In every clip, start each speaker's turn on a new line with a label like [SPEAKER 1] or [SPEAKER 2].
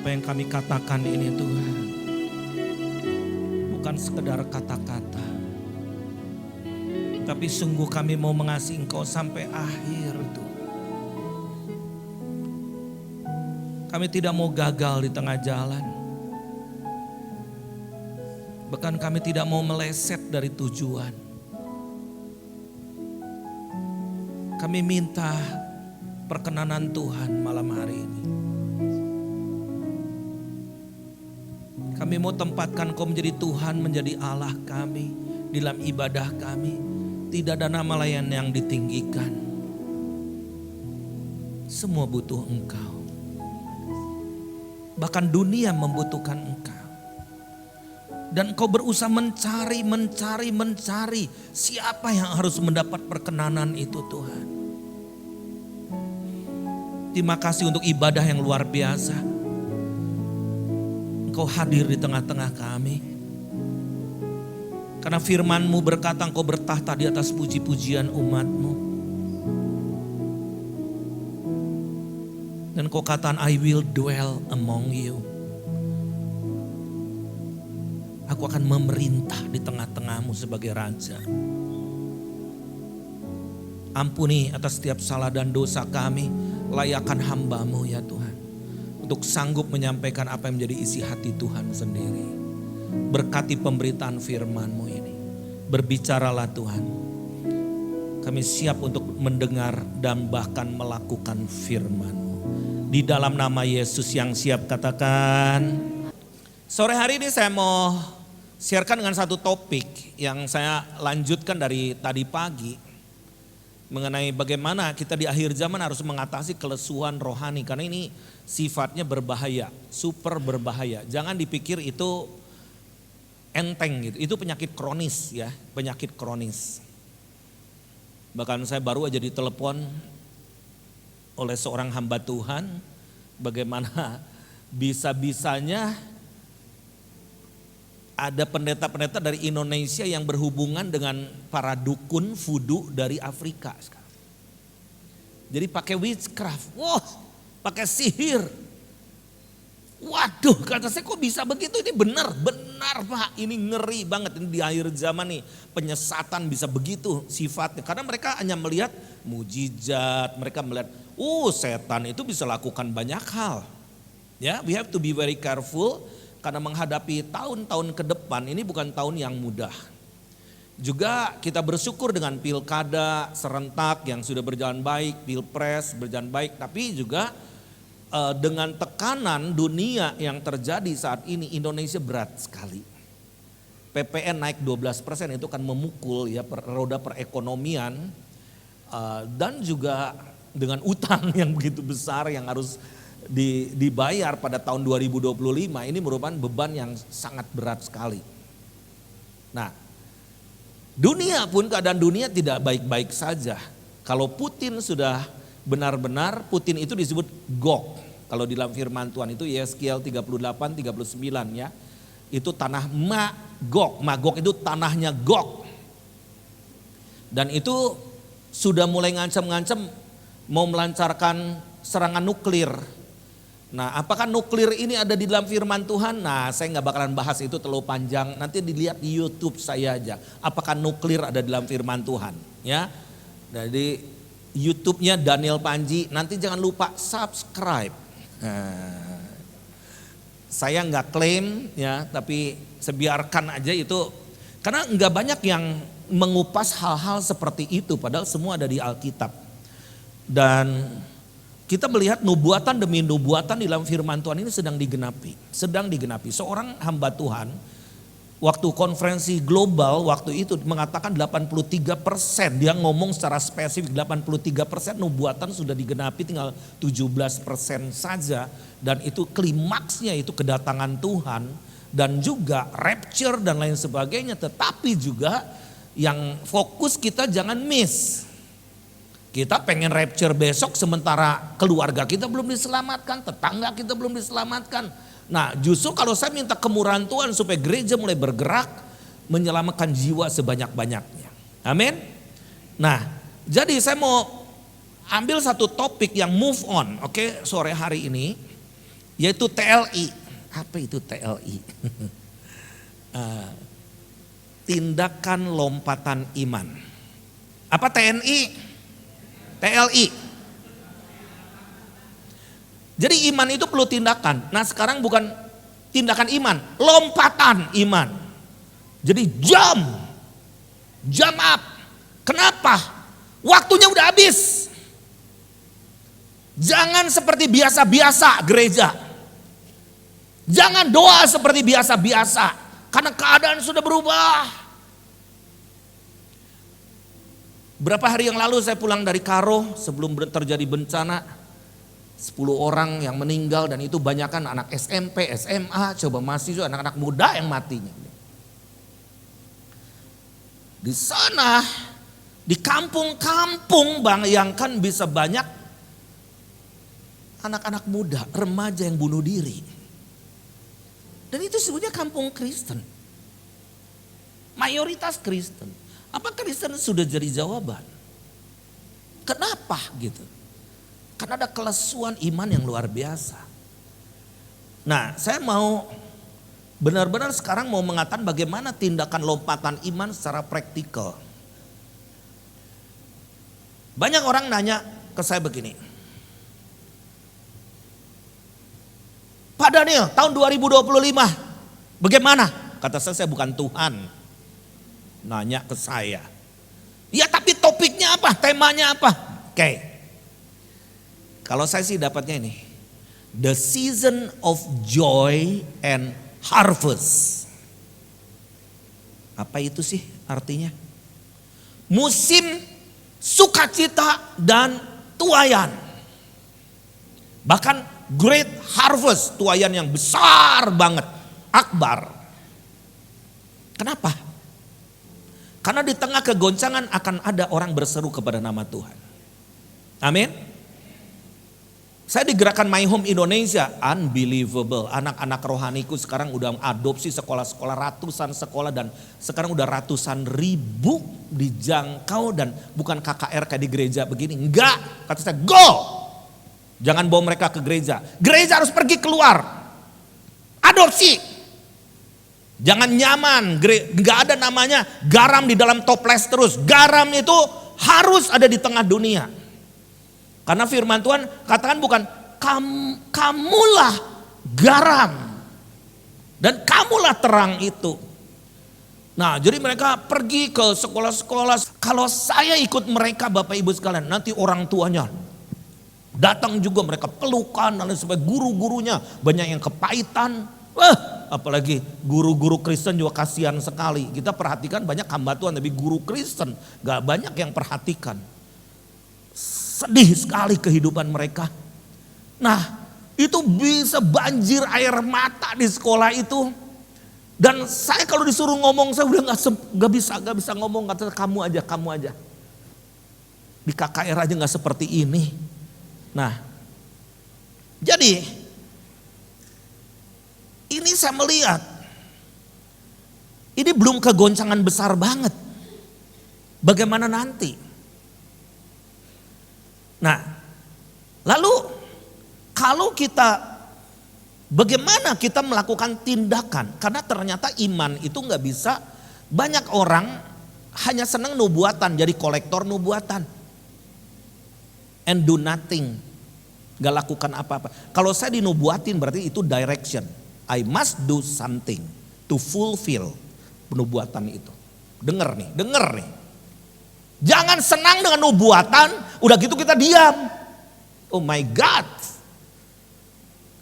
[SPEAKER 1] apa yang kami katakan ini Tuhan, bukan sekedar kata-kata, tapi sungguh kami mau mengasihi Engkau sampai akhir Tuhan. Kami tidak mau gagal di tengah jalan. Bahkan kami tidak mau meleset dari tujuan. Kami minta perkenanan Tuhan malam hari ini. Kami mau tempatkan Kau menjadi Tuhan, menjadi Allah kami di dalam ibadah kami. Tidak ada nama lain yang ditinggikan. Semua butuh Engkau. Bahkan dunia membutuhkan Engkau. Dan Kau berusaha mencari siapa yang harus mendapat perkenanan itu Tuhan. Terima kasih untuk ibadah yang luar biasa. Engkau hadir di tengah-tengah kami. Karena firman-Mu berkata Engkau bertahta di atas puji-pujian umat-Mu. Dan Kau katakan I will dwell among you. Aku akan memerintah di tengah-tengah-Mu sebagai Raja. Ampuni atas setiap salah dan dosa kami. Layakkan hamba-Mu ya Tuhan. Untuk sanggup menyampaikan apa yang menjadi isi hati Tuhan sendiri. Berkati pemberitaan firman-Mu ini. Berbicaralah Tuhan. Kami siap untuk mendengar dan bahkan melakukan firman-Mu. Di dalam nama Yesus yang siap katakan. Sore hari ini saya mau sharekan dengan satu topik yang saya lanjutkan dari tadi pagi. Mengenai bagaimana kita di akhir zaman harus mengatasi kelesuan rohani. Karena ini sifatnya berbahaya, super berbahaya. Jangan dipikir itu enteng gitu. Itu penyakit kronis ya, penyakit kronis. Bahkan saya baru aja ditelepon oleh seorang hamba Tuhan. Bagaimana bisa-bisanya ada pendeta-pendeta dari Indonesia yang berhubungan dengan para dukun voodoo dari Afrika sekarang. Jadi pakai witchcraft, wah, pakai sihir. Waduh, kata saya kok bisa begitu? Ini benar Pak, ini ngeri banget. Ini di akhir zaman nih, penyesatan bisa begitu sifatnya. Karena mereka hanya melihat mujizat, mereka melihat, setan itu bisa lakukan banyak hal. Ya, we have to be very careful. Karena menghadapi tahun-tahun ke depan ini bukan tahun yang mudah. Juga kita bersyukur dengan pilkada serentak yang sudah berjalan baik, pilpres berjalan baik. Tapi juga dengan tekanan dunia yang terjadi saat ini Indonesia berat sekali. PPN naik 12% itu kan memukul ya roda perekonomian. Dan juga dengan utang yang begitu besar yang harus dibayar pada tahun 2025 ini merupakan beban yang sangat berat sekali. Nah, dunia pun keadaan dunia tidak baik-baik saja. Kalau Putin sudah benar-benar, Putin itu disebut Gog. Kalau di dalam firman Tuhan itu Yeskiel 38-39 ya. Itu tanah Magog. Magog itu tanahnya Gog. Dan itu sudah mulai ngancam-ngancam mau melancarkan serangan nuklir. Nah, apakah nuklir ini ada di dalam firman Tuhan? Nah, saya nggak bakalan bahas itu terlalu panjang. Nanti dilihat di YouTube saya aja. Apakah nuklir ada di dalam firman Tuhan? Ya, jadi YouTube-nya Daniel Panji. Nanti jangan lupa subscribe. Saya nggak klaim ya, tapi sebiarkan aja itu. Karena nggak banyak yang mengupas hal-hal seperti itu. Padahal semua ada di Alkitab. Dan kita melihat nubuatan demi nubuatan di dalam firman Tuhan ini sedang digenapi. Seorang hamba Tuhan waktu konferensi global waktu itu mengatakan 83%. Dia ngomong secara spesifik 83% nubuatan sudah digenapi, tinggal 17% saja. Dan itu klimaksnya itu kedatangan Tuhan dan juga rapture dan lain sebagainya. Tetapi juga yang fokus kita jangan miss. Kita pengen rapture besok sementara keluarga kita belum diselamatkan, tetangga kita belum diselamatkan. Nah, justru kalau saya minta kemurahan Tuhan supaya gereja mulai bergerak menyelamatkan jiwa sebanyak-banyaknya. Amin. Nah, jadi saya mau ambil satu topik yang move on, oke, sore hari ini. yaitu TLI. Apa itu TLI? Tindakan lompatan iman. Apa TNI? TLI. Jadi iman itu perlu tindakan. Nah sekarang bukan tindakan iman, lompatan iman. Jadi jam up. Kenapa? Waktunya udah habis. Jangan seperti biasa-biasa gereja. Jangan doa seperti biasa-biasa. Karena keadaan sudah berubah. Berapa hari yang lalu saya pulang dari Karo sebelum terjadi bencana. 10 orang yang meninggal dan itu banyakan anak SMP, SMA, coba mahasiswa, anak-anak muda yang matinya. Di sana, di kampung-kampung bayangkan bisa banyak anak-anak muda, remaja yang bunuh diri. Dan itu sebenarnya kampung Kristen. Mayoritas Kristen. Apa Kristen sudah jadi jawaban? Kenapa gitu? Karena ada kelesuan iman yang luar biasa. Nah, saya mau benar-benar sekarang mau mengatakan bagaimana tindakan lompatan iman secara praktikal. Banyak orang nanya ke saya begini. Pak Daniel, tahun 2025 bagaimana? Kata saya bukan Tuhan. Nanya ke saya. Ya tapi topiknya apa? Temanya apa? Oke. Kalau saya sih dapatnya ini. The season of joy and harvest. Apa itu sih artinya? Musim sukacita dan tuayan. Bahkan great harvest, tuayan yang besar banget, akbar. Kenapa? Karena di tengah kegoncangan akan ada orang berseru kepada nama Tuhan. Amin. Saya digerakkan My Home Indonesia, unbelievable. Anak-anak rohaniku sekarang udah adopsi sekolah-sekolah, ratusan sekolah dan sekarang udah ratusan ribu dijangkau dan bukan KKR kayak di gereja begini. Enggak, kata saya go. Jangan bawa mereka ke gereja. Gereja harus pergi keluar. Adopsi. Jangan nyaman, enggak ada namanya garam di dalam toples terus. Garam itu harus ada di tengah dunia. Karena firman Tuhan katakan bukan kamulah garam dan kamulah terang itu. Nah jadi mereka pergi ke sekolah-sekolah. Kalau saya ikut mereka Bapak Ibu sekalian, nanti orang tuanya datang juga, mereka pelukan dan sebagainya. Guru-gurunya banyak yang kepahitan. Apalagi guru-guru Kristen juga kasihan sekali. Kita perhatikan banyak hamba Tuhan tapi guru Kristen gak banyak yang perhatikan. Sedih sekali kehidupan mereka. Nah itu bisa banjir air mata di sekolah itu. Dan saya kalau disuruh ngomong saya udah gak bisa ngomong. Kata kamu aja. Di KKR aja gak seperti ini. Nah jadi ini saya melihat. Ini belum kegoncangan besar banget. Bagaimana nanti? Nah, lalu kalau bagaimana kita melakukan tindakan? Karena ternyata iman itu nggak bisa, banyak orang hanya senang nubuatan, jadi kolektor nubuatan. And do nothing, gak lakukan apa-apa. Kalau saya dinubuatin berarti itu direction. I must do something to fulfill penubuatan itu. Dengar nih. Jangan senang dengan nubuatan, udah gitu kita diam. Oh my God.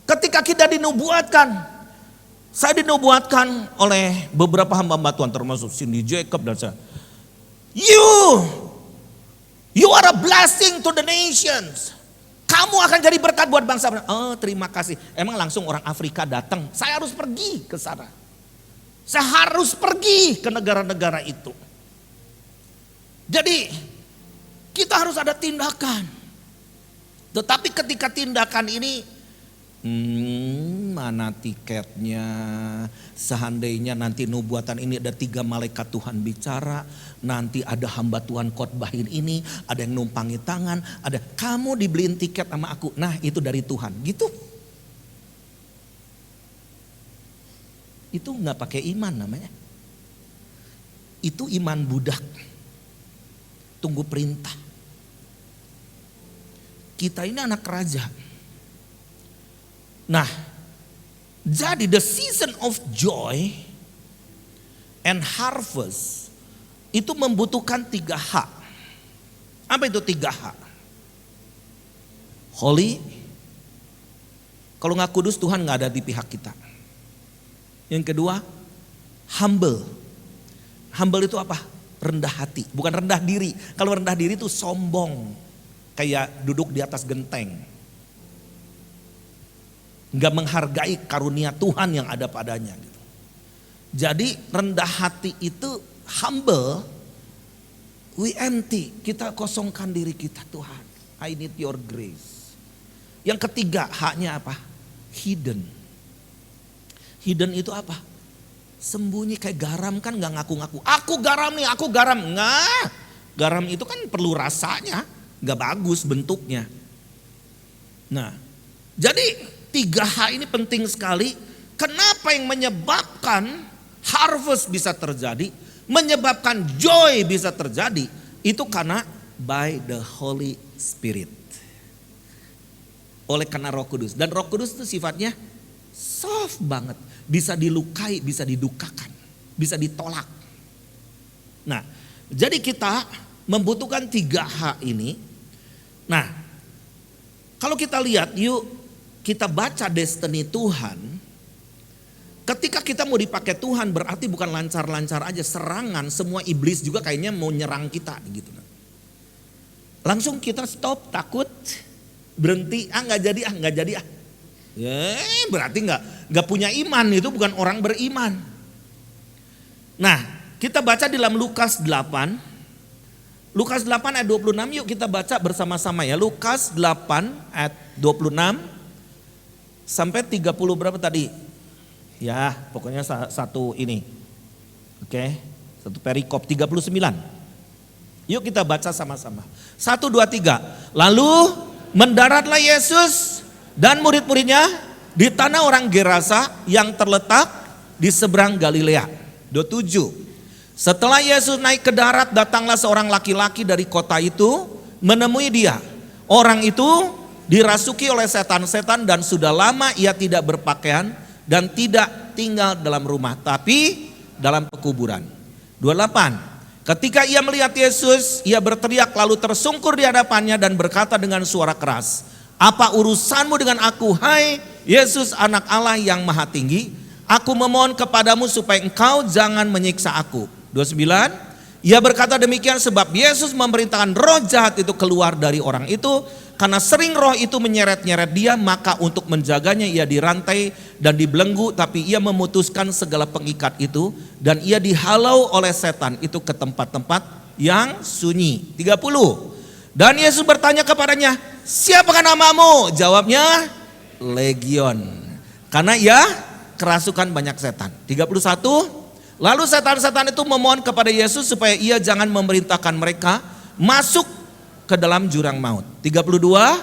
[SPEAKER 1] Ketika kita dinubuatkan, saya dinubuatkan oleh beberapa hamba Tuhan termasuk Cindy Jacob dan saya. You are a blessing to the nations. Kamu akan jadi berkat buat bangsa. Oh terima kasih. Emang langsung orang Afrika datang. Saya harus pergi ke sana. Saya harus pergi ke negara-negara itu. Jadi kita harus ada tindakan. Tetapi ketika tindakan ini, mana tiketnya? Seandainya nanti nubuatan ini ada 3 malaikat Tuhan bicara, nanti ada hamba Tuhan khotbahin ini, ada yang numpangi tangan, ada kamu dibeliin tiket sama aku. Nah itu dari Tuhan, gitu. itu nggak pakai iman namanya. Itu iman budak. Tunggu perintah. Kita ini anak raja. Nah, jadi the season of joy and harvest itu membutuhkan 3H. Apa itu 3H? Holy. Kalau nggak kudus, Tuhan nggak ada di pihak kita. Yang kedua, humble. Humble itu apa? Rendah hati, bukan rendah diri. Kalau rendah diri itu sombong. Kayak duduk di atas genteng. Nggak menghargai karunia Tuhan yang ada padanya. Gitu. Jadi rendah hati itu humble. We empty, kita kosongkan diri kita, Tuhan. I need your grace. Yang ketiga, haknya apa? Hidden. Hidden itu apa? Sembunyi kayak garam kan gak ngaku-ngaku. Aku garam nih, aku garam. Nggak, garam itu kan perlu rasanya. Gak bagus bentuknya. Nah, jadi 3H ini penting sekali. Kenapa yang menyebabkan harvest bisa terjadi, menyebabkan joy bisa terjadi, itu karena by the Holy Spirit. Oleh karena Roh Kudus. Dan Roh Kudus itu sifatnya soft banget. Bisa dilukai, bisa didukakan, bisa ditolak. Nah, jadi kita membutuhkan 3H ini. Nah, kalau kita lihat, yuk kita baca destiny Tuhan. Ketika kita mau dipakai Tuhan berarti bukan lancar-lancar aja, serangan, semua iblis juga kayaknya mau nyerang kita gitu. Langsung kita stop, takut, berhenti, nggak jadi. Ya, berarti nggak punya iman, itu bukan orang beriman. Nah, kita baca di dalam Lukas 8. Lukas 8 ayat 26, yuk kita baca bersama-sama ya. Lukas 8 ayat 26 sampai 30 berapa tadi? Ya, pokoknya satu ini. Oke, satu perikop 39. Yuk kita baca sama-sama. 1, 2, 3. Lalu mendaratlah Yesus dan murid-muridnya di tanah orang Gerasa yang terletak di seberang Galilea. 27. Setelah Yesus naik ke darat, datanglah seorang laki-laki dari kota itu menemui dia. Orang itu dirasuki oleh setan-setan dan sudah lama ia tidak berpakaian dan tidak tinggal dalam rumah, tapi dalam pekuburan. 28. Ketika ia melihat Yesus, ia berteriak lalu tersungkur di hadapannya dan berkata dengan suara keras, "Apa urusanmu dengan aku, hai Yesus anak Allah yang maha tinggi? Aku memohon kepadamu supaya engkau jangan menyiksa aku." 29, ia berkata demikian sebab Yesus memerintahkan roh jahat itu keluar dari orang itu. Karena sering roh itu menyeret-nyeret dia, maka untuk menjaganya ia dirantai dan dibelenggu. Tapi ia memutuskan segala pengikat itu dan ia dihalau oleh setan itu ke tempat-tempat yang sunyi. 30, dan Yesus bertanya kepadanya, "Siapakah namamu?" Jawabnya, "Legion." Karena ia kerasukan banyak setan. 31, lalu setan-setan itu memohon kepada Yesus supaya ia jangan memerintahkan mereka masuk ke dalam jurang maut. 32,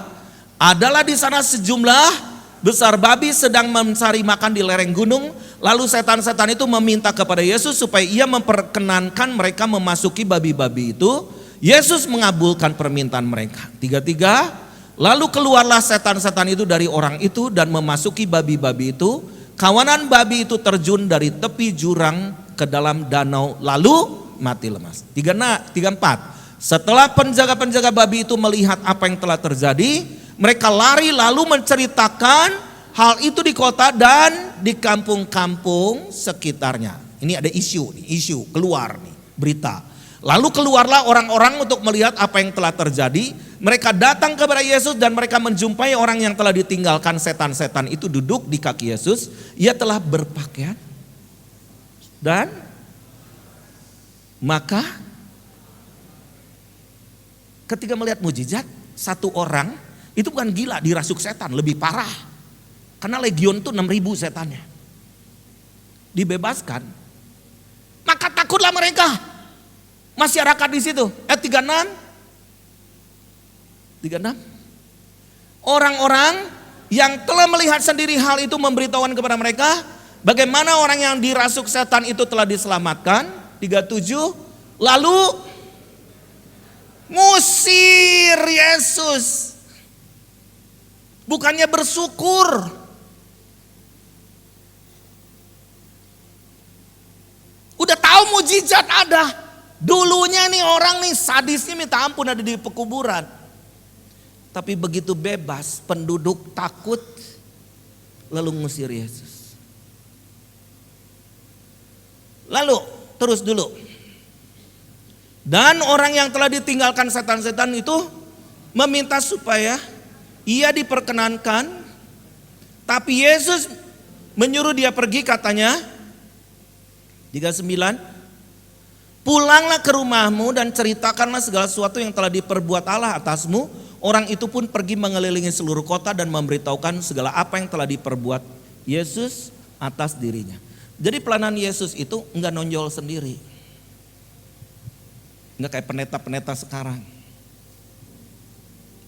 [SPEAKER 1] adalah di sana sejumlah besar babi sedang mencari makan di lereng gunung. Lalu setan-setan itu meminta kepada Yesus supaya ia memperkenankan mereka memasuki babi-babi itu. Yesus mengabulkan permintaan mereka. 33, lalu keluarlah setan-setan itu dari orang itu dan memasuki babi-babi itu. Kawanan babi itu terjun dari tepi jurang ke dalam danau lalu mati lemas. 34, setelah penjaga-penjaga babi itu melihat apa yang telah terjadi, mereka lari lalu menceritakan hal itu di kota dan di kampung-kampung sekitarnya. Ini ada isu keluar nih, berita. Lalu keluarlah orang-orang untuk melihat apa yang telah terjadi. Mereka datang kepada Yesus dan mereka menjumpai orang yang telah ditinggalkan setan-setan itu duduk di kaki Yesus. Ia telah berpakaian dan maka ketika melihat mujizat, satu orang itu bukan gila dirasuk setan, lebih parah. Karena legion itu 6.000 setannya. Dibebaskan. Maka takutlah mereka. Masyarakat di situ. 36. Orang-orang yang telah melihat sendiri hal itu memberitahukan kepada mereka Bagaimana orang yang dirasuk setan itu telah diselamatkan? 37. Lalu ngusir Yesus. Bukannya bersyukur. Udah tahu mujizat ada. Dulunya nih orang nih sadisnya minta ampun ada di pekuburan. Tapi begitu bebas, penduduk takut lalu ngusir Yesus. Lalu terus dulu. Dan orang yang telah ditinggalkan setan-setan itu meminta supaya ia diperkenankan. Tapi Yesus menyuruh dia pergi, katanya 39. Pulanglah ke rumahmu dan ceritakanlah segala sesuatu yang telah diperbuat Allah atasmu. Orang itu pun pergi mengelilingi seluruh kota dan memberitahukan segala apa yang telah diperbuat Yesus atas dirinya. Jadi pelayanan Yesus itu enggak nonjol sendiri. Enggak kayak pendeta-pendeta sekarang.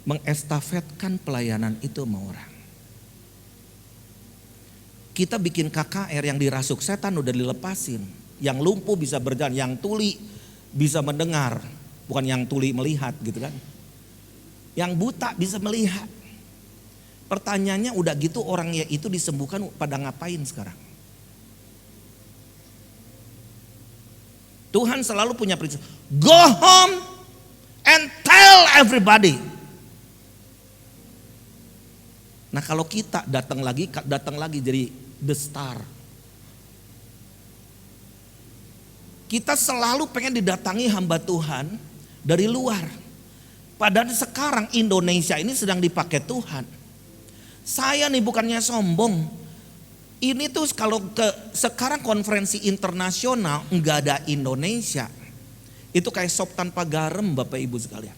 [SPEAKER 1] Mengestafetkan pelayanan itu sama orang. Kita bikin KKR yang dirasuk setan udah dilepasin. Yang lumpuh bisa berjalan, yang tuli bisa mendengar. Bukan yang tuli melihat gitu kan. Yang buta bisa melihat. Pertanyaannya udah gitu orang ya itu disembuhkan pada ngapain sekarang? Tuhan selalu punya prinsip. Go home and tell everybody. Nah kalau kita datang lagi jadi the star. Kita selalu pengen didatangi hamba Tuhan dari luar. Padahal sekarang Indonesia ini sedang dipakai Tuhan. Saya nih bukannya sombong. Ini tuh kalau sekarang konferensi internasional nggak ada Indonesia. Itu kayak sop tanpa garam Bapak Ibu sekalian.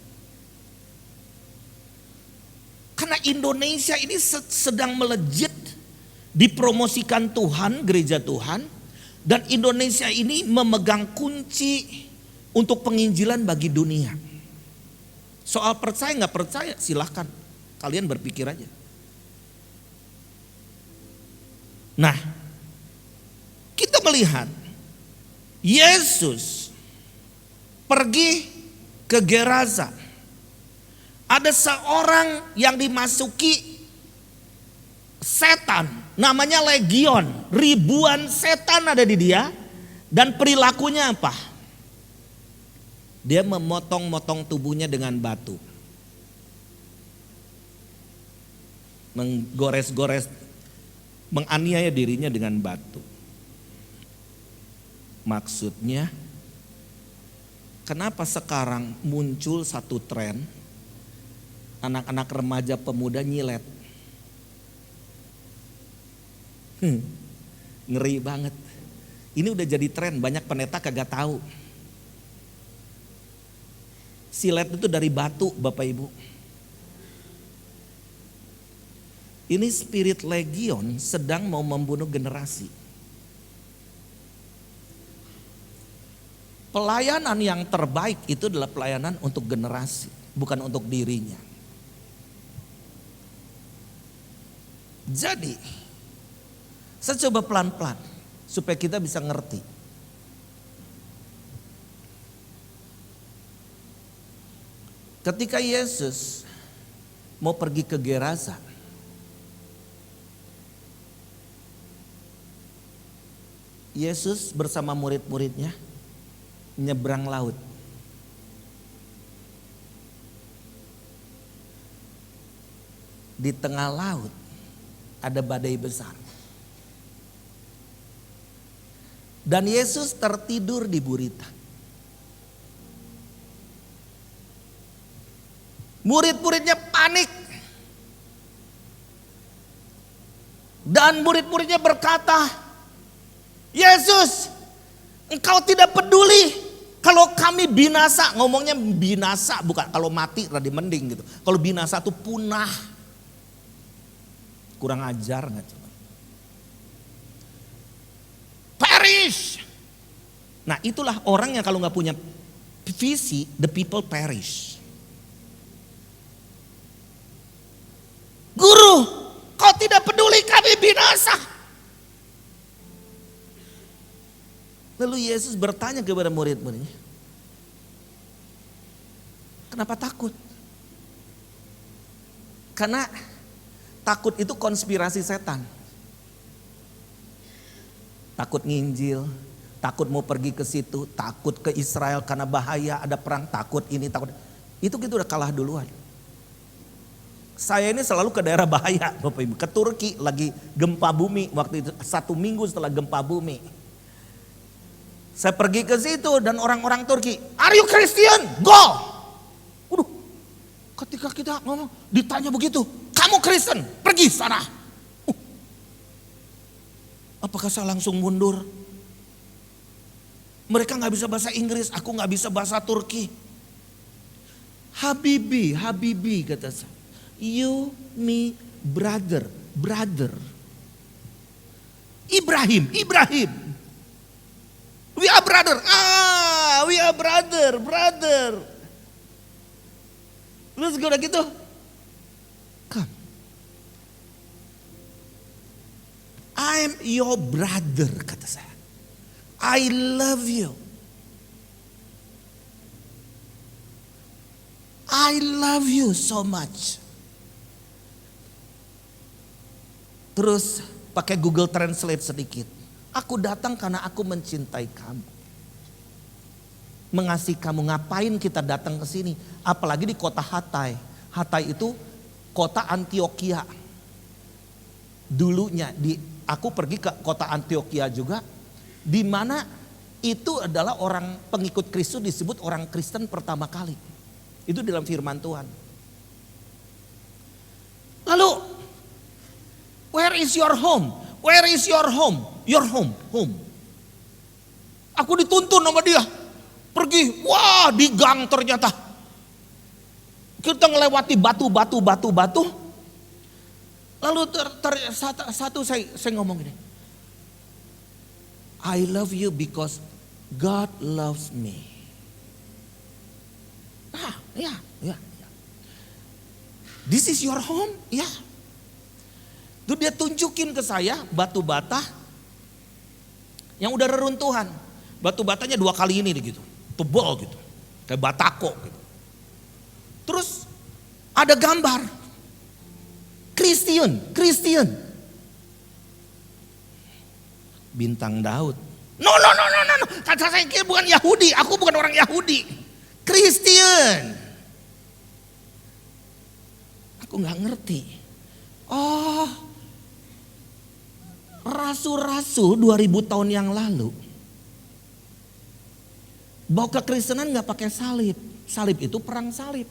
[SPEAKER 1] Karena Indonesia ini sedang melejit dipromosikan Tuhan, gereja Tuhan. Dan Indonesia ini memegang kunci untuk penginjilan bagi dunia. Soal percaya nggak percaya silahkan kalian berpikir aja. Nah, kita melihat Yesus pergi ke Gerasa. Ada seorang yang dimasuki setan, namanya legion. Ribuan setan ada di dia dan perilakunya apa? Dia memotong-motong tubuhnya dengan batu. Menggores-gores, menganiaya dirinya dengan batu. Maksudnya, kenapa sekarang muncul satu tren anak-anak remaja pemuda nyilet? Ngeri banget. Ini udah jadi tren, banyak pendeta kagak tahu. Silet itu dari batu Bapak Ibu. Ini spirit legion sedang mau membunuh generasi. Pelayanan yang terbaik itu adalah pelayanan untuk generasi, bukan untuk dirinya. Jadi, saya coba pelan-pelan supaya kita bisa ngerti. Ketika Yesus mau pergi ke Gerasa, Yesus bersama murid-muridnya nyebrang laut. Di tengah laut ada badai besar. Dan Yesus tertidur di gurita. Murid-muridnya panik. Dan murid-muridnya berkata, Yesus, engkau tidak peduli kalau kami binasa. Ngomongnya binasa, bukan kalau mati rada mending gitu. Kalau binasa tuh punah. Kurang ajar gak coba? Perish. Nah itulah orang yang kalau gak punya visi, the people perish. Guru, kau tidak peduli kami binasa. Lalu Yesus bertanya kepada murid-muridnya, kenapa takut? Karena takut itu konspirasi setan. Takut nginjil, takut mau pergi ke situ, takut ke Israel karena bahaya ada perang, takut ini, takut. Itu kita udah kalah duluan. Saya ini selalu ke daerah bahaya, Bapak Ibu. Ke Turki lagi gempa bumi waktu itu, 1 minggu setelah gempa bumi. Saya pergi ke situ dan orang-orang Turki, "Are you Christian? Go!" Waduh, ketika kita ngomong ditanya begitu, "Kamu Kristen, pergi sana." Apakah saya langsung mundur? Mereka gak bisa bahasa Inggris, aku gak bisa bahasa Turki. Habibi, Habibi kata saya. You, me, brother. Ibrahim. We are brother. We are brother. Terus gue udah gitu. Come. I'm your brother, kata saya. I love you. I love you so much. Terus pakai Google Translate sedikit. Aku datang karena aku mencintai kamu. Mengasihi kamu. Ngapain kita datang ke sini? Apalagi di kota Hatay. Hatay itu kota Antioquia. Dulunya aku pergi ke kota Antioquia juga, di mana itu adalah orang pengikut Kristus disebut orang Kristen pertama kali. Itu dalam firman Tuhan. Lalu, where is your home? Where is your home? Your home. Aku dituntun sama dia. Pergi, wah di gang ternyata. Kita ngelewati batu. Lalu satu saya ngomong gini. I love you because God loves me. Ya. This is your home? Ya. Itu dia tunjukin ke saya batu bata yang udah reruntuhan. Batu batanya 2 kali ini gitu. Tebal gitu. Kayak batako gitu. Terus ada gambar. Christian. Bintang Daud. No. Kata saya kira bukan Yahudi. Aku bukan orang Yahudi. Christian. Aku gak ngerti. Oh, rasul-rasul 2000 tahun yang lalu bawa kekristenan gak pakai salib. Salib itu perang salib.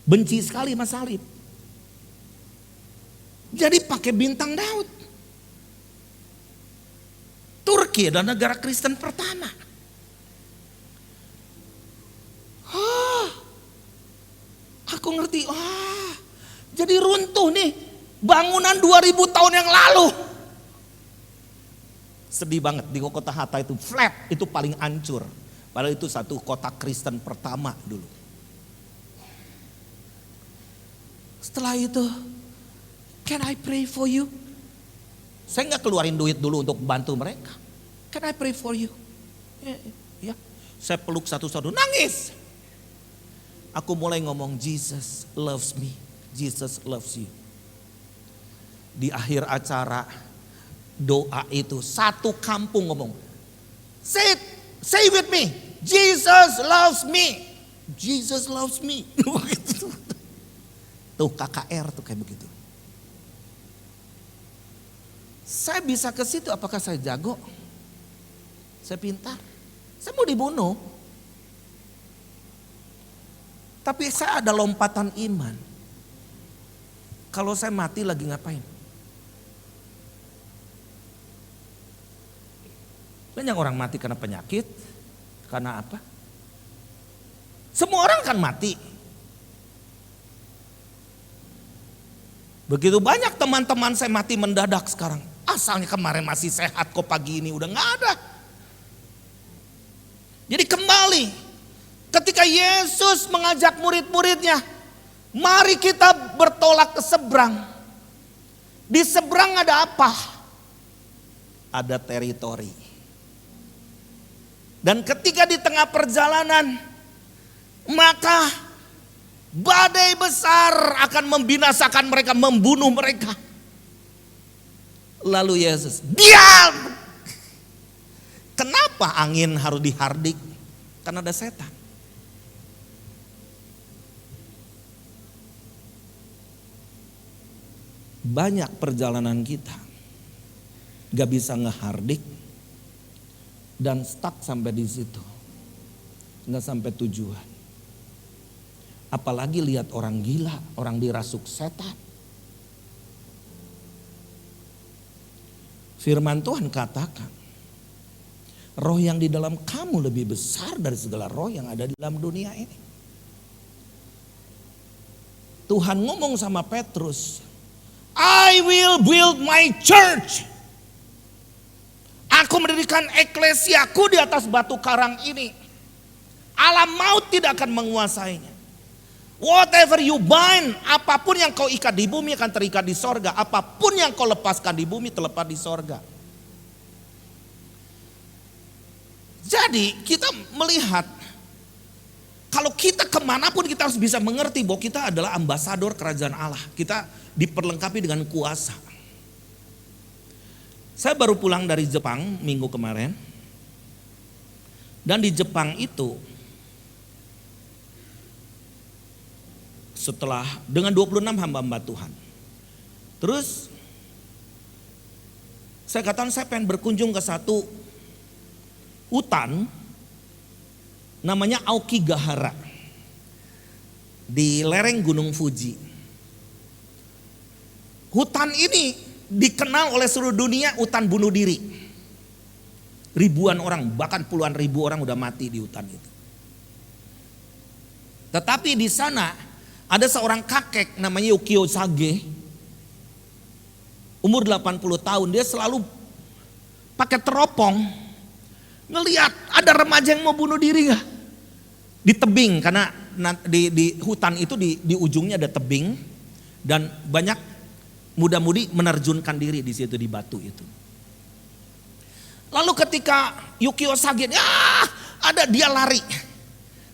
[SPEAKER 1] Benci sekali sama salib. Jadi pakai bintang Daud. Turki adalah negara Kristen pertama. Aku ngerti. Jadi runtuh nih bangunan 2000 tahun yang lalu. Sedih banget di kota Hatta itu flat, itu paling hancur. Padahal itu satu kota Kristen pertama dulu. Setelah itu, can I pray for you? Saya gak keluarin duit dulu untuk bantu mereka. Can I pray for you? Ya. Saya peluk satu-satu, nangis. Aku mulai ngomong, Jesus loves me. Jesus loves you. Di akhir acara doa itu satu kampung ngomong, say with me, Jesus loves me. Jesus loves me. Tuh KKR tuh kayak begitu. Saya bisa ke situ, apakah saya jago? Saya pintar? Saya mau dibunuh. Tapi saya ada lompatan iman. Kalau saya mati lagi ngapain? Banyak orang mati karena penyakit. Karena apa? Semua orang kan mati. Begitu banyak teman-teman saya mati mendadak sekarang. Asalnya kemarin masih sehat kok pagi ini udah gak ada. Jadi kembali. Ketika Yesus mengajak murid-muridnya, mari kita bertolak ke seberang. Di seberang ada apa? Ada teritori. Dan ketika di tengah perjalanan, maka badai besar akan membinasakan mereka, membunuh mereka. Lalu Yesus, diam! Kenapa angin harus dihardik? Karena ada setan. Banyak perjalanan kita gak bisa ngehardik dan stuck sampai di situ, nggak sampai tujuan. Apalagi lihat orang gila, orang dirasuk setan. Firman Tuhan katakan, roh yang di dalam kamu lebih besar dari segala roh yang ada di dalam dunia ini. Tuhan ngomong sama Petrus, I will build my church. Aku mendirikan eklesiaku di atas batu karang ini. Alam maut tidak akan menguasainya. Whatever you bind, apapun yang kau ikat di bumi akan terikat di sorga. Apapun yang kau lepaskan di bumi terlepas di sorga. Jadi kita melihat, kalau kita kemanapun kita harus bisa mengerti bahwa kita adalah ambasador kerajaan Allah. Kita diperlengkapi dengan kuasa. Saya baru pulang dari Jepang minggu kemarin. Dan di Jepang itu, setelah dengan 26 hamba-hamba Tuhan. Terus saya katakan saya pengen berkunjung ke satu hutan namanya Aokigahara di lereng Gunung Fuji. Hutan ini dikenal oleh seluruh dunia hutan bunuh diri. Ribuan orang, bahkan puluhan ribu orang udah mati di hutan itu. Tetapi di sana ada seorang kakek namanya Yukio Sage. Umur 80 tahun, dia selalu pakai teropong. Ngelihat ada remaja yang mau bunuh diri gak? Di tebing, karena di hutan itu di ujungnya ada tebing. Dan banyak muda-mudi menerjunkan diri di situ di batu itu. Lalu ketika Yukio Sage, ada dia lari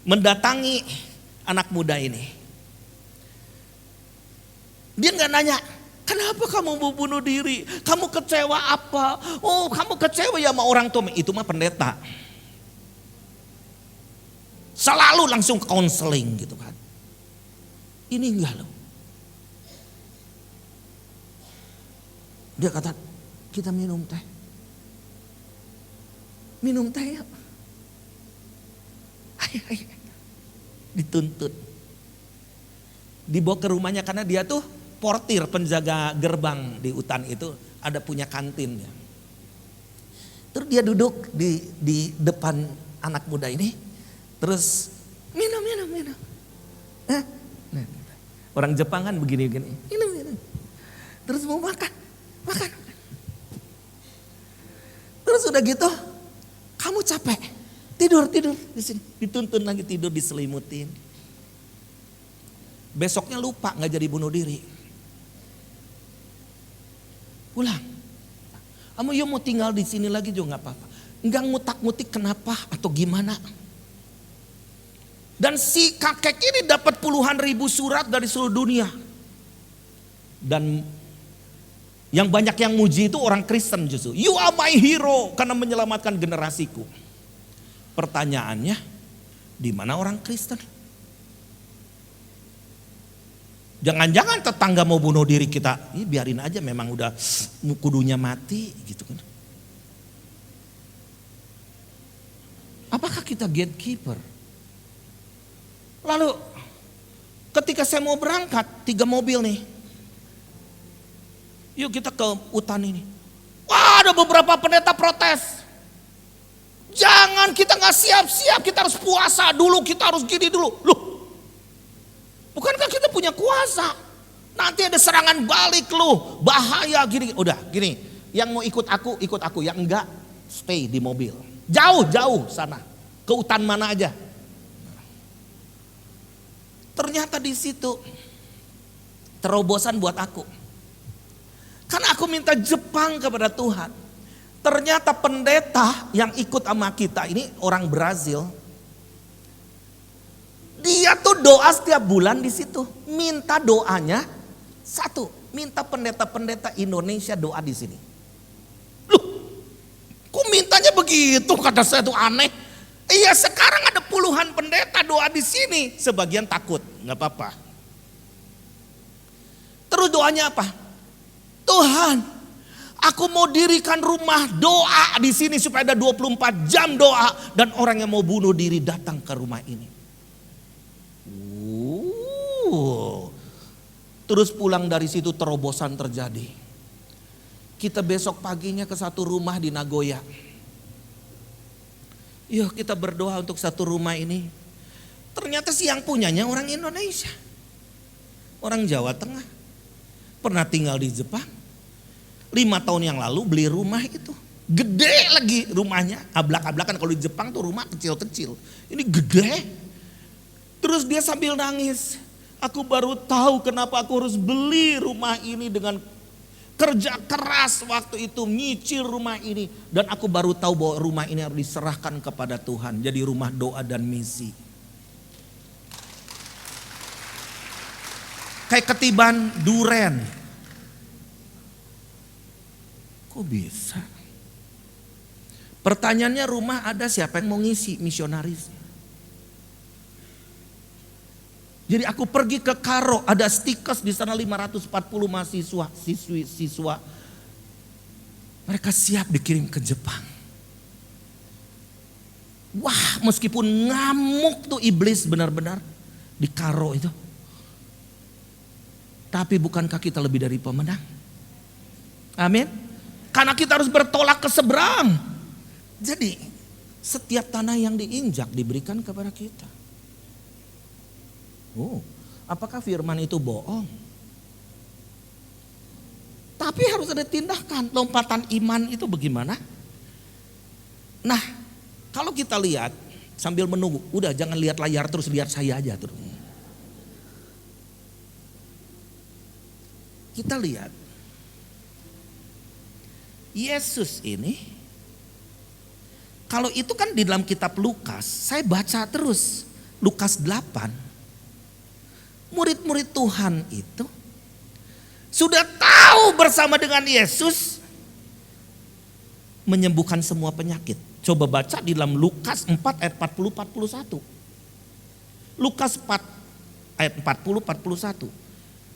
[SPEAKER 1] mendatangi anak muda ini. Dia nggak nanya, kenapa kamu mau bunuh diri? Kamu kecewa apa? Oh, kamu kecewa ya sama orang tua. Itu mah pendeta. Selalu langsung konseling gitu kan. Ini enggak loh. Dia kata, kita minum teh. Minum teh ya. Ayo. Dituntut. Dibawa ke rumahnya karena dia tuh portir, penjaga gerbang di hutan itu, ada punya kantin ya. Terus dia duduk di depan anak muda ini. Terus minum. Orang Jepang kan begini. Minum. Terus mau makan. Terus udah gitu, kamu capek, tidur di sini, dituntun lagi tidur diselimutin. Besoknya lupa nggak jadi bunuh diri. Pulang. Kamu mau tinggal di sini lagi juga nggak apa-apa. Nggak ngutak-ngutik kenapa atau gimana. Dan si kakek ini dapat puluhan ribu surat dari seluruh dunia. Dan yang banyak yang muji itu orang Kristen justru. You are my hero karena menyelamatkan generasiku. Pertanyaannya, di mana orang Kristen? Jangan-jangan tetangga mau bunuh diri kita, biarin aja memang udah kudunya mati gitu kan. Apakah kita gatekeeper? Lalu ketika saya mau berangkat, 3 mobil nih. Yuk kita ke hutan ini. Wah, ada beberapa pendeta protes. Jangan, kita gak siap-siap, kita harus puasa dulu, kita harus gini dulu. Loh, bukankah kita punya kuasa? Nanti ada serangan balik loh, bahaya gini. Udah gini, yang mau ikut aku, yang enggak stay di mobil. Jauh sana, ke hutan mana aja. Ternyata di situ terobosan buat aku. Karena aku minta Jepang kepada Tuhan. Ternyata pendeta yang ikut sama kita ini orang Brazil. Dia tuh doa setiap bulan di situ. Minta doanya satu, minta pendeta-pendeta Indonesia doa di sini. Loh, kok mintanya begitu? Kata saya tuh aneh. Iya, sekarang ada puluhan pendeta doa di sini. Sebagian takut, nggak apa-apa. Terus doanya apa? Tuhan, aku mau dirikan rumah doa di sini supaya ada 24 jam doa dan orang yang mau bunuh diri datang ke rumah ini. Terus pulang dari situ terobosan terjadi. Kita besok paginya ke satu rumah di Nagoya. Yuk kita berdoa untuk satu rumah ini. Ternyata yang punyanya orang Indonesia. Orang Jawa Tengah. Pernah tinggal di Jepang. 5 tahun yang lalu beli rumah itu. Gede lagi rumahnya. Ablak-ablakan, kalau di Jepang tuh rumah kecil-kecil. Ini gede. Terus dia sambil nangis. Aku baru tahu kenapa aku harus beli rumah ini dengan kerja keras waktu itu, nyicil rumah ini. Dan aku baru tahu bahwa rumah ini harus diserahkan kepada Tuhan. Jadi rumah doa dan misi. Kayak ketiban duren. Kok bisa? Pertanyaannya, rumah ada, siapa yang mau ngisi? Misionaris. Jadi aku pergi ke Karo, ada stikers di sana 540 mahasiswa, siswa. Mereka siap dikirim ke Jepang. Wah, meskipun ngamuk tuh iblis benar-benar di Karo itu. Tapi bukankah kita lebih dari pemenang? Amin. Karena kita harus bertolak ke seberang. Jadi setiap tanah yang diinjak diberikan kepada kita. Oh, apakah firman itu bohong? Tapi harus ada tindakan. Lompatan iman itu bagaimana? Nah, kalau kita lihat sambil menunggu, udah jangan lihat layar terus, lihat saya aja terus. Kita lihat Yesus ini, kalau itu kan di dalam kitab Lukas, saya baca terus Lukas 8. Murid-murid Tuhan itu sudah tahu bersama dengan Yesus menyembuhkan semua penyakit. Coba baca di dalam Lukas 4 ayat 40-41. Lukas 4 ayat 40-41.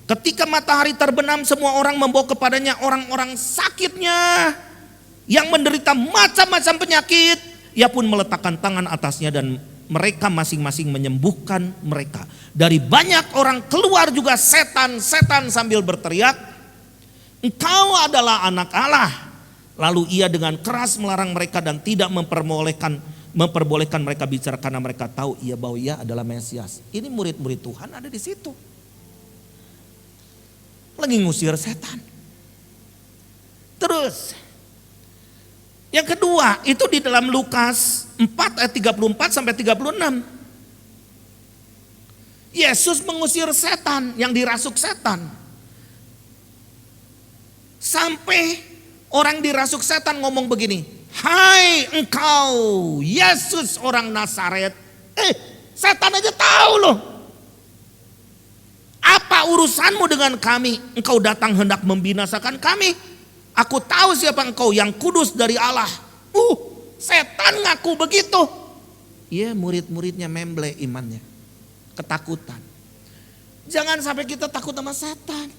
[SPEAKER 1] Ketika matahari terbenam, semua orang membawa kepadanya orang-orang sakitnya yang menderita macam-macam penyakit. Ia pun meletakkan tangan atasnya dan mereka masing-masing menyembuhkan mereka. Dari banyak orang keluar juga setan-setan sambil berteriak, "Engkau adalah anak Allah." Lalu ia dengan keras melarang mereka dan tidak memperbolehkan mereka bicara karena mereka tahu bahwa ia adalah Mesias. Ini murid-murid Tuhan ada di situ. Lagi ngusir setan. Terus yang kedua itu di dalam Lukas 4 ayat 34 sampai 36. Yesus mengusir setan yang dirasuk setan. Sampai orang dirasuk setan ngomong begini, "Hai engkau Yesus orang Nazaret." Setan aja tahu loh. Apa urusanmu dengan kami? Engkau datang hendak membinasakan kami. Aku tahu siapa engkau, yang kudus dari Allah. Setan ngaku begitu. Iya, murid-muridnya memble imannya. Ketakutan. Jangan sampai kita takut sama setan.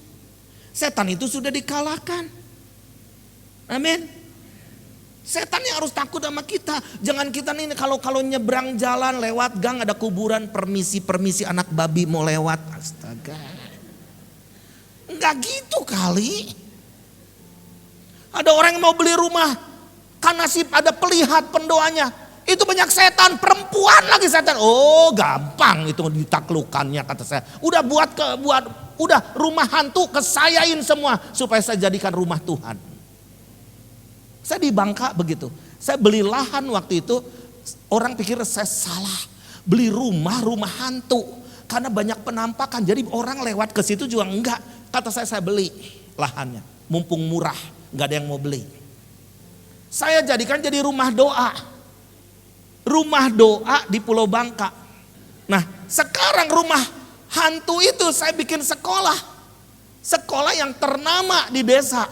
[SPEAKER 1] Setan itu sudah dikalahkan. Amin. Setan yang harus takut sama kita. Jangan kita nih kalau nyebrang jalan lewat gang ada kuburan, permisi anak babi mau lewat. Astaga. Enggak gitu kali. Ada orang yang mau beli rumah, kan nasib ada pelihat pendoanya. Itu banyak setan, perempuan lagi setan. Oh gampang itu ditaklukkannya kata saya. Udah udah rumah hantu kesayain semua supaya saya jadikan rumah Tuhan. Saya di Bangka begitu. Saya beli lahan waktu itu, orang pikir saya salah. Beli rumah hantu. Karena banyak penampakan, jadi orang lewat ke situ juga enggak. Kata saya beli lahannya, mumpung murah, enggak ada yang mau beli. Saya jadikan jadi rumah doa. Rumah doa di Pulau Bangka. Nah, sekarang rumah hantu itu saya bikin sekolah. Sekolah yang ternama di desa.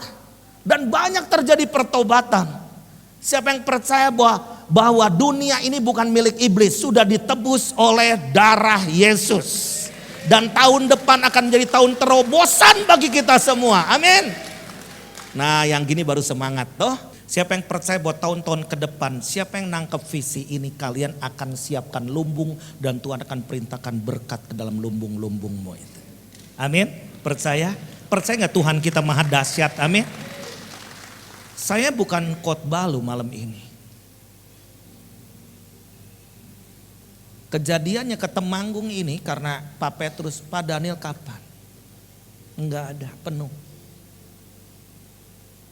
[SPEAKER 1] Dan banyak terjadi pertobatan. Siapa yang percaya bahwa dunia ini bukan milik iblis, sudah ditebus oleh darah Yesus. Dan tahun depan akan menjadi tahun terobosan bagi kita semua. Amin. Nah, yang gini baru semangat toh. Siapa yang percaya bahwa tahun-tahun ke depan, siapa yang nangkep visi ini, kalian akan siapkan lumbung dan Tuhan akan perintahkan berkat ke dalam lumbung-lumbungmu itu. Amin. Percaya? Percaya nggak Tuhan kita maha dahsyat? Amin. Saya bukan khotbah lu malam ini. Kejadiannya ke Temanggung ini karena Pak Petrus, Pak Daniel kapan? Enggak ada, penuh.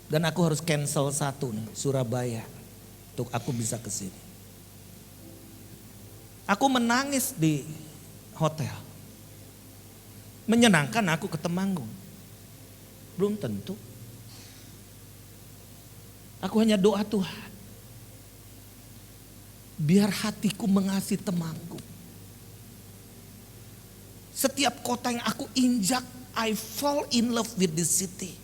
[SPEAKER 1] Dan aku harus cancel satu nih, Surabaya. Untuk aku bisa ke sini. Aku menangis di hotel. Menyenangkan aku ke Temanggung. Belum tentu. Aku hanya doa Tuhan. Biar hatiku mengasihi Temanggung. Setiap kota yang aku injak, I fall in love with this city.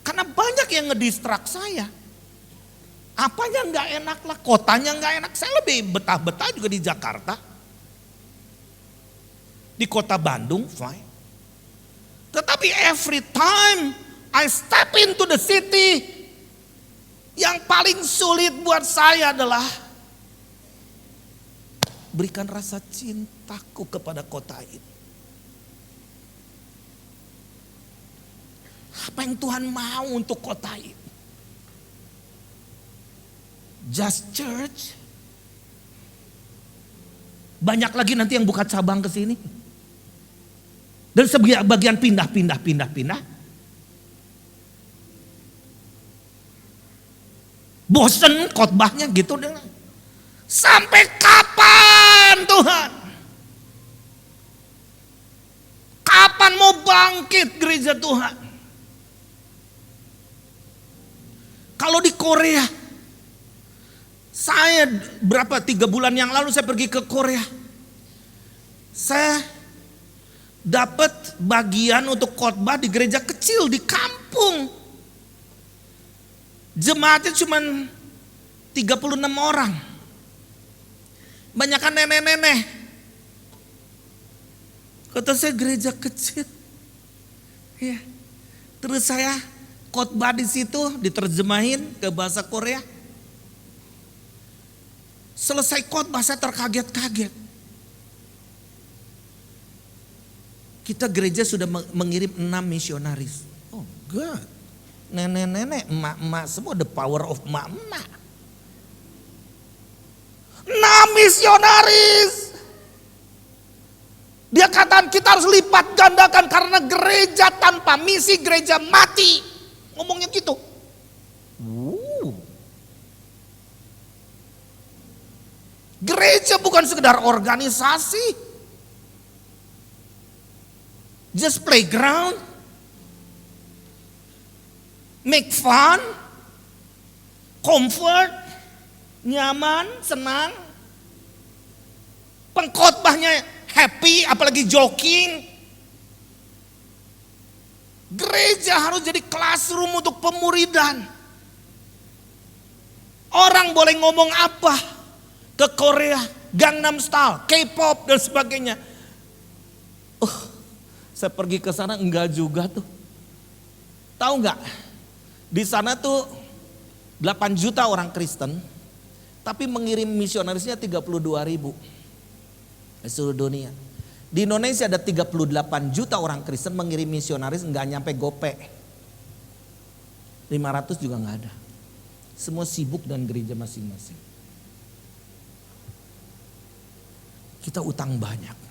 [SPEAKER 1] Karena banyak yang ngedistrak saya. Apanya nggak enak lah, kotanya nggak enak. Saya lebih betah-betah juga di Jakarta. Di kota Bandung, fine. Tetapi every time I step into the city, yang paling sulit buat saya adalah berikan rasa cintaku kepada kota ini. Apa yang Tuhan mau untuk kota ini? Just Church? Banyak lagi nanti yang buka cabang ke sini. Dan sebagian pindah. Bosen khotbahnya gitu deh. Sampai kapan Tuhan? Kapan mau bangkit gereja Tuhan? Kalau di Korea, saya 3 bulan yang lalu saya pergi ke Korea. Saya dapat bagian untuk khotbah di gereja kecil di kampung. Jemaatnya cuma 36 orang. Banyakan nenek-nenek. Kata saya gereja kecil. Ya. Terus saya khotbah di situ diterjemahin ke bahasa Korea. Selesai khotbah saya terkaget-kaget. Kita gereja sudah mengirim 6 misionaris. Oh God. Nenek-nenek, emak-emak semua, the power of emak-emak. 6 misionaris. Dia katakan kita harus lipat gandakan karena gereja tanpa misi, gereja mati. Ngomongnya gitu. Gereja bukan sekedar organisasi. Just playground. Make fun, comfort, nyaman, senang. Pengkhotbahnya happy, apalagi joking. Gereja harus jadi classroom untuk pemuridan. Orang boleh ngomong apa ke Korea, Gangnam Style, K-pop dan sebagainya. Saya pergi ke sana enggak juga tuh. Tahu enggak? Di sana tuh 8 juta orang Kristen, tapi mengirim misionarisnya 32.000 di seluruh dunia. Di Indonesia ada 38 juta orang Kristen, mengirim misionaris nggak nyampe gope. 500 juga nggak ada. Semua sibuk dan gereja masing-masing. Kita utang banyak.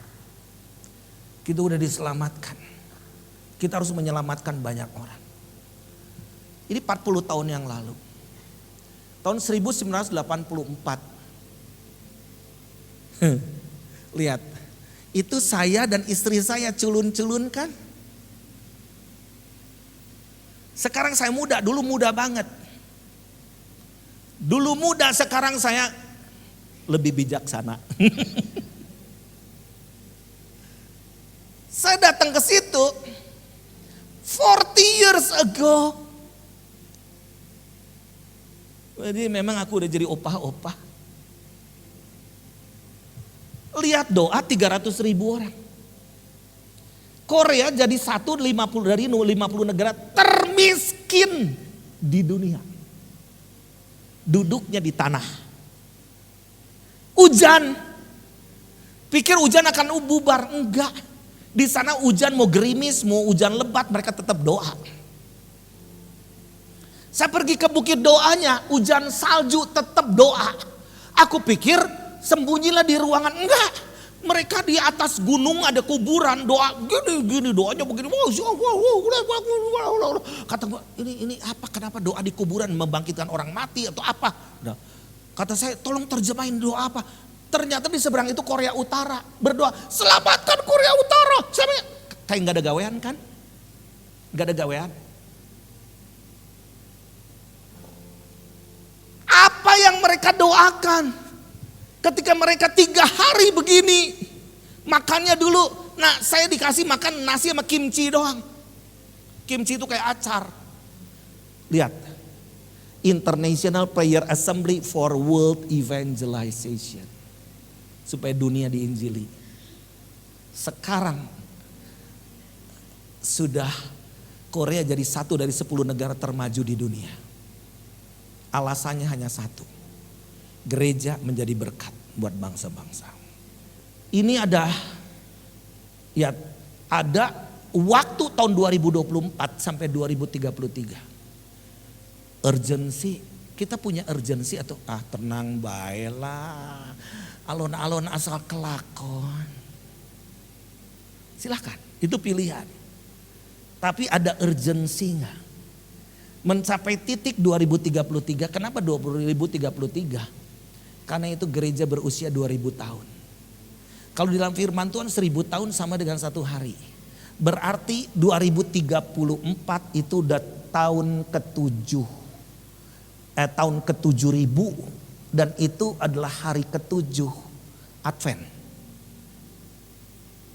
[SPEAKER 1] Kita udah diselamatkan. Kita harus menyelamatkan banyak orang. Ini 40 tahun yang lalu. Tahun 1984. Lihat. Itu saya dan istri saya culun-culun kan. Sekarang saya muda, dulu muda banget. Dulu muda, sekarang saya lebih bijaksana. Saya datang ke situ 40 years ago. Jadi memang aku udah jadi opah-opah. Lihat doa 300.000 orang. Korea jadi satu 50 dari 50 negara termiskin di dunia. Duduknya di tanah. Hujan. Pikir hujan akan bubar, enggak. Di sana hujan mau gerimis, mau hujan lebat, mereka tetap doa. Saya pergi ke bukit doanya, hujan salju tetap doa. Aku pikir sembunyilah di ruangan, enggak. Mereka di atas gunung ada kuburan, doa gini doanya begini. Kata gue, ini apa? Kenapa doa di kuburan membangkitkan orang mati atau apa? Nah, kata saya, tolong terjemahin doa apa? Ternyata di seberang itu Korea Utara berdoa, selamatkan Korea Utara. Kayak nggak ada gawean kan? Nggak ada gawean. Apa yang mereka doakan? Ketika mereka 3 hari begini, makannya dulu. Nah, saya dikasih makan nasi sama kimchi doang. Kimchi itu kayak acar. Lihat, International Prayer Assembly for World Evangelization. Supaya dunia diinjili. Sekarang sudah Korea jadi satu dari 10 negara termaju di dunia. Alasannya hanya satu. Gereja menjadi berkat buat bangsa-bangsa. Ini ada waktu tahun 2024 sampai 2033. Urgensi, kita punya urgensi atau tenang baiklah. Alon-alon asal kelakon. Silahkan, itu pilihan. Tapi ada urgensi nggak? Mencapai titik 2033, kenapa 2033? Karena itu gereja berusia 2000 tahun. Kalau di dalam firman Tuhan 1000 tahun sama dengan 1 hari. Berarti 2034 itu udah tahun ke-7. Tahun ke-7000. Dan itu adalah hari ke-7 Advent.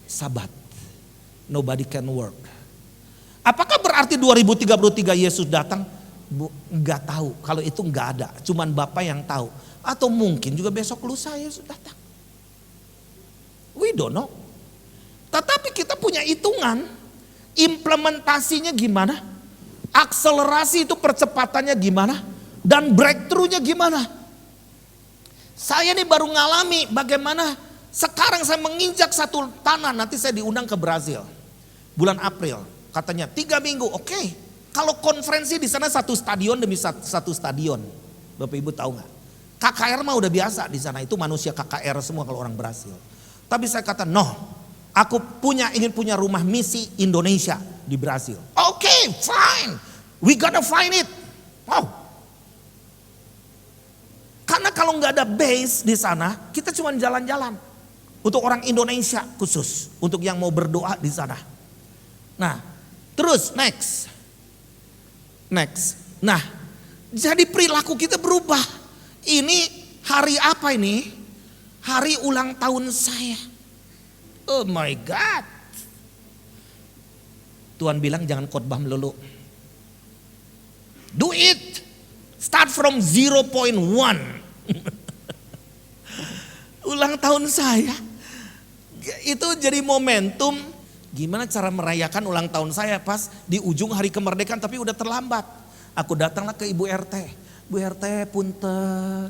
[SPEAKER 1] Sabat. Nobody can work. Apakah berarti 2033 Yesus datang? Enggak tahu. Kalau itu enggak ada. Cuman Bapa yang tahu. Atau mungkin juga besok lusa Yesus datang. We don't know. Tetapi kita punya hitungan. Implementasinya gimana? Akselerasi itu percepatannya gimana? Dan breakthrough-nya gimana? Saya ini baru ngalami bagaimana sekarang saya menginjak satu tanah. Nanti saya diundang ke Brazil. Bulan April. Katanya 3 minggu. Oke. Kalau konferensi di sana satu stadion demi satu stadion. Bapak Ibu tahu nggak? KKR mah udah biasa di sana. Itu manusia KKR semua kalau orang Brazil. Tapi saya kata no. Aku ingin punya rumah misi Indonesia di Brazil. Oke, fine. We gonna find it. Wow. Karena kalau nggak ada base di sana, kita cuma jalan-jalan. Untuk orang Indonesia khusus, untuk yang mau berdoa di sana. Nah, terus next. Nah, jadi perilaku kita berubah. Ini hari apa ini? Hari ulang tahun saya. Oh my God. Tuhan bilang jangan khotbah melulu. Do it. Start from 0.1. Ulang tahun saya. Itu jadi momentum. Gimana cara merayakan ulang tahun saya pas di ujung hari kemerdekaan tapi udah terlambat. Aku datanglah ke Ibu RT. Bu RT punten.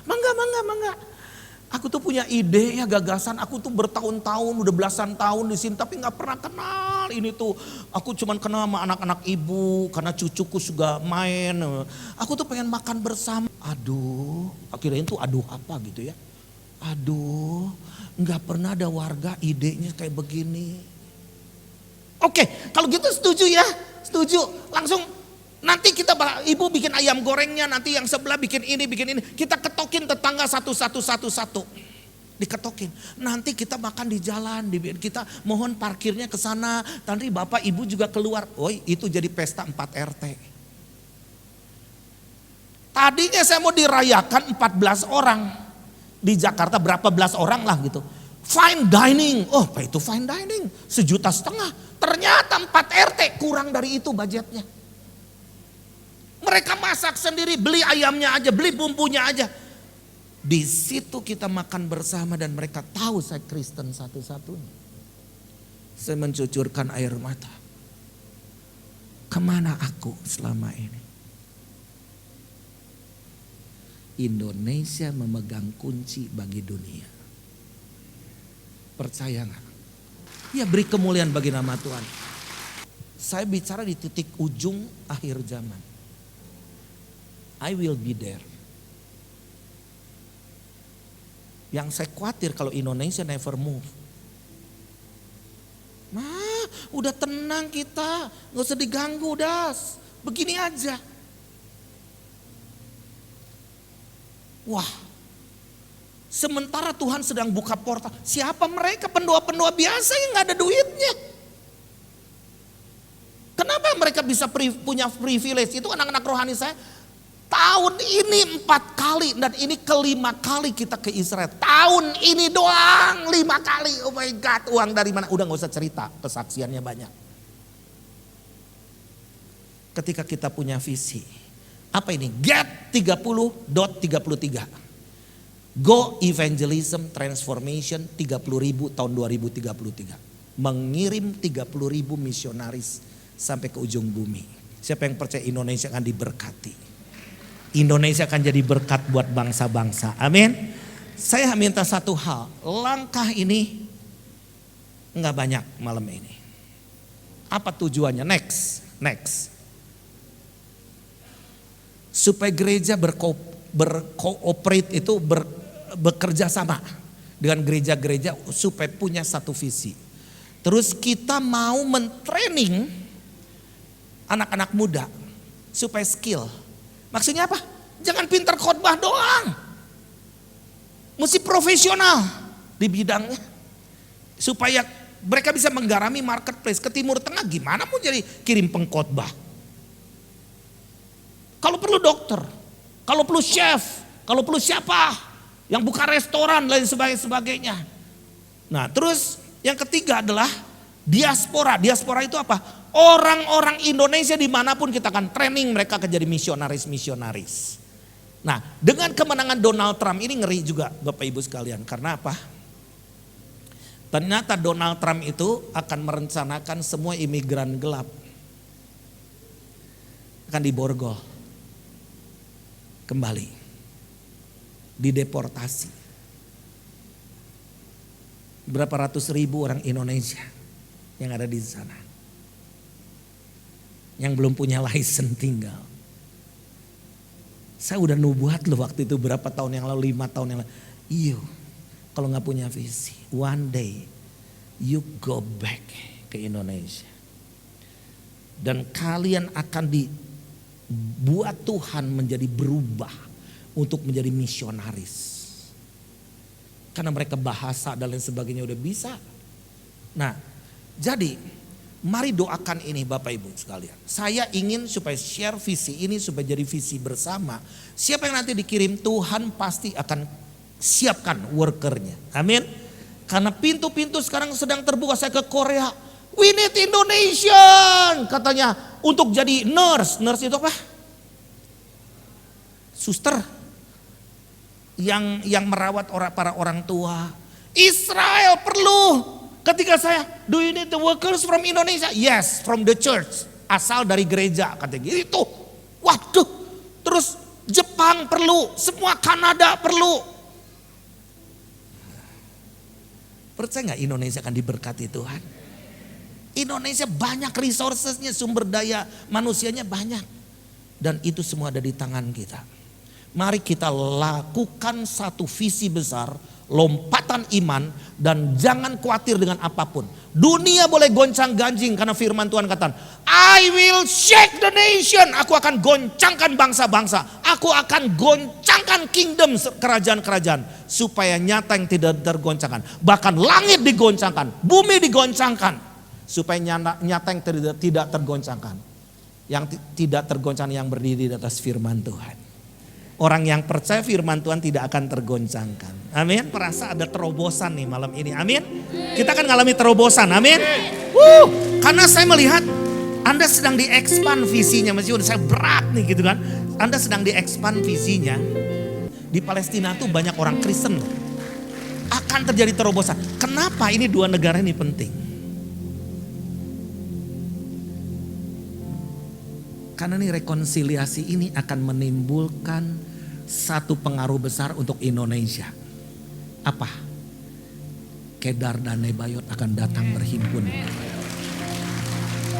[SPEAKER 1] Mangga. Aku tuh punya ide ya gagasan. Aku tuh bertahun-tahun udah belasan tahun di sini tapi gak pernah kenal ini tuh. Aku cuman kenal sama anak-anak ibu karena cucuku juga main. Aku tuh pengen makan bersama. Aduh, akhirnya itu aduh apa gitu ya. Aduh, gak pernah ada warga idenya kayak begini. Oke, kalau gitu setuju ya. Setuju, langsung nanti kita ibu bikin ayam gorengnya, nanti yang sebelah bikin ini. Kita ketokin tetangga satu. Diketokin. Nanti kita makan di jalan, kita mohon parkirnya ke sana. Nanti bapak ibu juga keluar. Oh, itu jadi pesta 4 RT. Tadinya saya mau dirayakan 14 orang. Di Jakarta berapa belas orang lah gitu. Fine dining. Oh, apa itu fine dining? 1,5 juta. Ternyata 4 RT kurang dari itu budgetnya. Mereka masak sendiri, beli ayamnya aja, beli bumbunya aja. Di situ kita makan bersama dan mereka tahu saya Kristen satu-satunya. Saya mencucurkan air mata. Kemana aku selama ini? Indonesia memegang kunci bagi dunia. Percaya nggak? Ya, beri kemuliaan bagi nama Tuhan. Saya bicara di titik ujung akhir zaman. I will be there. Yang saya khawatir kalau Indonesia never move. Nah, udah tenang kita, nggak usah diganggu das. Begini aja. Wah, sementara Tuhan sedang buka portal. Siapa mereka pendoa-pendoa biasa yang nggak ada duitnya? Kenapa mereka bisa punya privilege? Itu anak-anak rohani saya. Tahun ini 4 kali dan ini kelima kali kita ke Israel. Tahun ini doang 5 kali. Oh my God, uang dari mana? Udah gak usah cerita, kesaksiannya banyak. Ketika kita punya visi. Apa ini? Get 30.33. Go Evangelism Transformation 30.000 tahun 2033. Mengirim 30.000 misionaris sampai ke ujung bumi. Siapa yang percaya Indonesia akan diberkati? Indonesia akan jadi berkat buat bangsa-bangsa. Amin. Saya minta satu hal. Langkah ini enggak banyak malam ini. Apa tujuannya? Next. Supaya gereja berkooperate itu bekerja sama dengan gereja-gereja supaya punya satu visi. Terus kita mau mentraining anak-anak muda supaya skill. Maksudnya apa? Jangan pintar khotbah doang. Mesti profesional di bidangnya. Supaya mereka bisa menggarami marketplace. Ke Timur Tengah gimana mau jadi kirim pengkhotbah? Kalau perlu dokter, kalau perlu chef, kalau perlu siapa yang buka restoran dan sebagainya. Nah, terus yang ketiga adalah diaspora. Diaspora itu apa? Orang-orang Indonesia dimanapun kita akan training mereka akan jadi misionaris. Nah, dengan kemenangan Donald Trump ini ngeri juga Bapak Ibu sekalian. Karena apa? Ternyata Donald Trump itu akan merencanakan semua imigran gelap akan diborgol kembali, dideportasi. Berapa ratus ribu orang Indonesia yang ada di sana. Yang belum punya license tinggal. Saya udah nubuat loh waktu itu berapa tahun yang lalu, 5 tahun yang lalu. Iyo, kalau gak punya visi, one day you go back ke Indonesia. Dan kalian akan dibuat Tuhan menjadi berubah untuk menjadi misionaris. Karena mereka bahasa dan lain sebagainya udah bisa. Nah, jadi mari doakan ini Bapak Ibu sekalian. Saya ingin supaya share visi ini supaya jadi visi bersama. Siapa yang nanti dikirim Tuhan pasti akan siapkan workernya. Amin. Karena pintu-pintu sekarang sedang terbuka. Saya ke Korea. We need Indonesian. Katanya untuk jadi nurse. Nurse itu apa? Suster. Yang merawat para orang tua. Israel perlu. Ketika saya, do you need the workers from Indonesia? Yes, from the church. Asal dari gereja, katanya gitu. Waduh, terus Jepang perlu, semua Kanada perlu. Percaya gak Indonesia akan diberkati Tuhan? Indonesia banyak resourcesnya, sumber daya manusianya banyak. Dan itu semua ada di tangan kita. Mari kita lakukan satu visi besar, lompatan iman, dan jangan khawatir dengan apapun. Dunia boleh goncang ganjing karena firman Tuhan katakan, I will shake the nation. Aku akan goncangkan bangsa-bangsa. Aku akan goncang goncangkan kingdom, kerajaan-kerajaan. Supaya nyata yang tidak tergoncangkan. Bahkan langit digoncangkan, bumi digoncangkan. Supaya nyata yang tidak tergoncangkan. Yang tidak tergoncangkan yang berdiri di atas firman Tuhan. Orang yang percaya firman Tuhan tidak akan tergoncangkan. Amin. Perasa ada terobosan nih malam ini. Amin. Kita akan mengalami terobosan. Amin. Karena saya melihat Anda sedang diekspan visinya. Meskipun saya berat nih gitu kan. Anda sedang diekspan visinya. Di Palestina tuh banyak orang Kristen. Akan terjadi terobosan. Kenapa ini dua negara ini penting? Karena nih rekonsiliasi ini akan menimbulkan satu pengaruh besar untuk Indonesia. Apa? Kedar dan Nebayot akan datang berhimpun.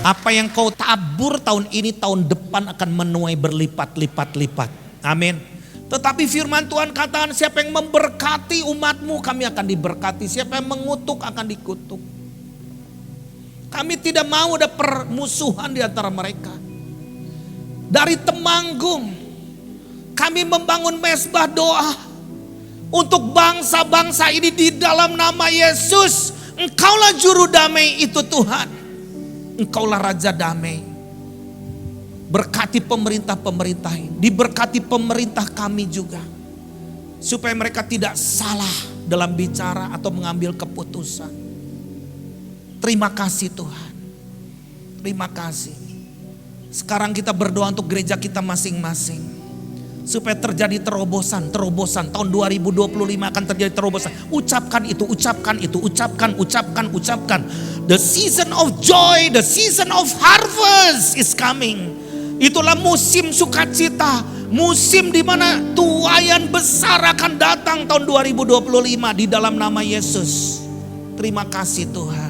[SPEAKER 1] Apa yang kau tabur tahun ini, tahun depan akan menuai berlipat-lipat-lipat. Amin. Tetapi firman Tuhan katakan, siapa yang memberkati umatmu, kami akan diberkati. Siapa yang mengutuk akan dikutuk. Kami tidak mau ada permusuhan di antara mereka. Dari Temanggung kami membangun mezbah doa untuk bangsa-bangsa ini di dalam nama Yesus. Engkaulah juru damai itu Tuhan. Engkaulah raja damai. Berkati pemerintah-pemerintah ini. Diberkati pemerintah kami juga. Supaya mereka tidak salah dalam bicara atau mengambil keputusan. Terima kasih Tuhan. Terima kasih. Sekarang kita berdoa untuk gereja kita masing-masing. Supaya terjadi terobosan. Tahun 2025 akan terjadi terobosan. Ucapkan itu. Ucapkan. The season of joy, the season of harvest is coming. Itulah musim sukacita. Musim di mana tuaian besar akan datang tahun 2025 di dalam nama Yesus. Terima kasih Tuhan.